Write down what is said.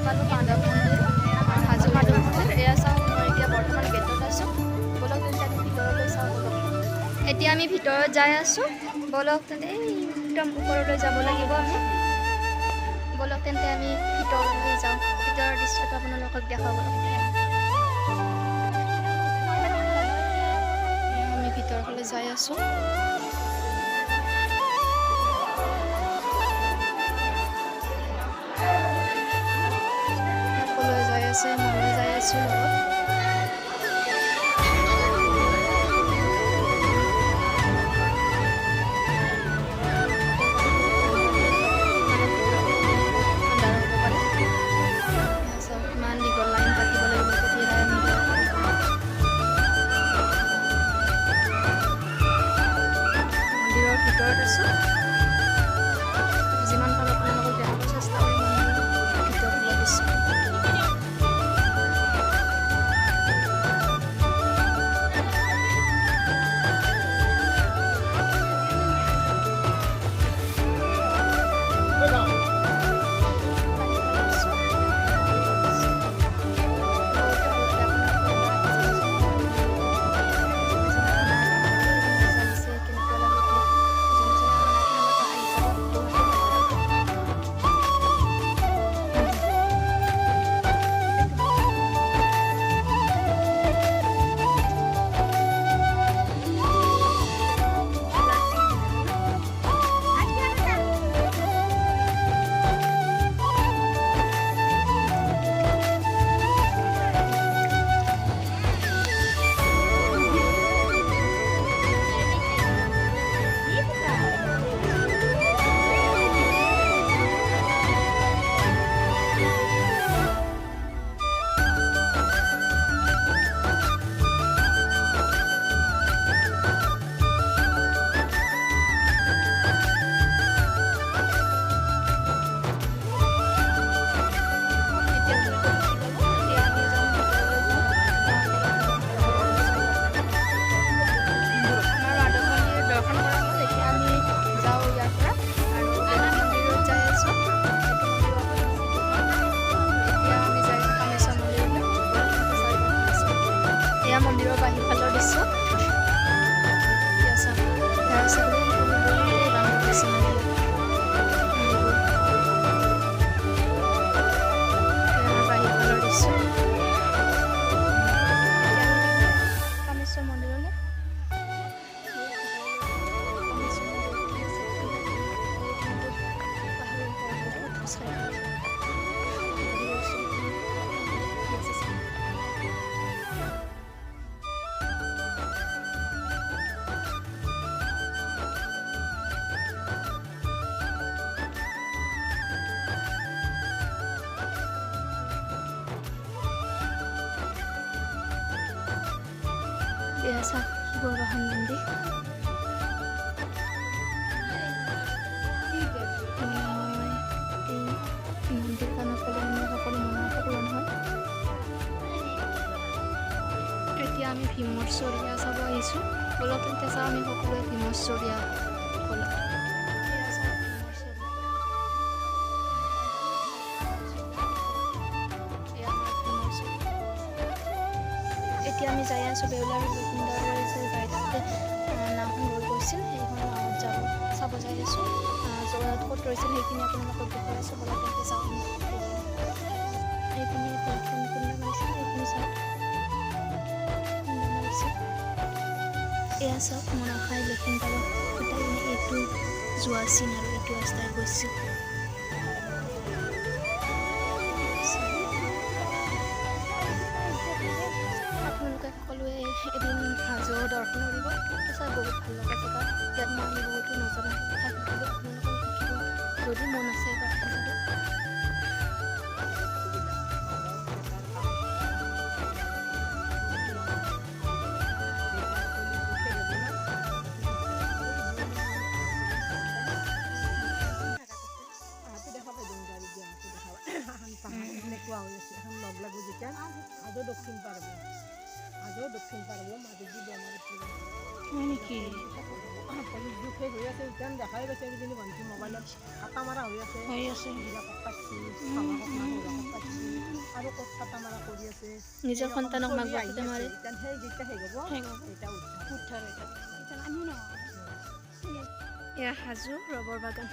পালোঁ মাধৱ মন্দিৰ, হাজো মাধৱ মন্দিৰ। এয়া চাওঁ, মই এতিয়া বৰ্তমান গেটত আছোঁ। ব'লক তেন্তে আমি ভিতৰলৈ চাওঁ ব'লক। এতিয়া আমি ভিতৰত যাই আছোঁ। ব'লক তেন্তে একদম ওপৰলৈ যাব লাগিব আমি। ব'লক তেন্তে আমি ভিতৰলৈ যাওঁ। ভিতৰৰ দৃশ্যটো আপোনালোকক দেখাওঁ ব'লক। আমি ভিতৰৰ ফালে যাই আছোঁ। সকলোৱে যাই আছে, ময়ো যাই আছোঁ লগত। ইমান দীঘল লাইন পাতিব লাগিব, তেতিয়াহে আমি মন্দিৰৰ ভিতৰত আছোঁ। যিমান পাৰোঁ আপোনালোকক দেখাব চেষ্টা কৰিম মন্দিৰৰ ভিতৰত লাগিছোঁ। মন্দিৰৰ বাহিৰফালৰ দৃশ্য। বাহিৰফালৰ দৃশ্য কামেশ্বৰ মন্দিৰলৈ এয়া চাওক শিৱবাহন মন্দিৰ। এই মন্দিৰখনত গ'লে আমাৰ সকলো মনৰ পূৰণ হয়। এতিয়া আমি ভীমচৰীয়া চাব আহিছোঁ। ব'লক তেন্তে চাওঁ আমি সকলোৱে ভীমচৰীয়া ব'লক। এতিয়া আমি যাই আছোঁ বেউলাৰ লখিমদাৰৰ যে যাই তাতে নাওখন ৰৈ গৈছিল, সেইখন নাৱত চাব যাই আছোঁ। ক'ত ৰৈছিল সেইখিনি আপোনালোকক দেখুৱাই আছোঁ। ব'লক তেন্তে যাওঁ। এইখিনি কুণ্ড মাৰিছিল, এইখিনি চাওক কুণ্ড মাৰিছিল। এয়া চাওক মনসাই লখিমদাৰক গোটাই কিনে এইটো যোৱা চিন আৰু এইটো ৰাস্তাই গৈছিল। আপোনালোকে সকলোৱে এদিন হাজোৰ দৰ্শন কৰিব। সঁচাই বহুত ভাল লগা জেগা। ইয়াত মই বহুতো নজনা কথা শিকিলোঁ। আপোনালোকেও শিকিব যদি মন আছে এবাৰ আহি যাব। দক্ষিণ পারব মাঝে হয় নেকি? দুখে হৈ আছে ইমান দেখাই পাইছে কিজানি ভণ্টি মোবাইলত কাটা মাৰা হৈ আছে হৈ আছে। নিজৰ সন্তানক মাক বাপেকে মাৰে। সেই যেতিয়া হেৰি হ'ব এটা উদ্ধাৰ এয়া হাজো ৰবৰ বাগান।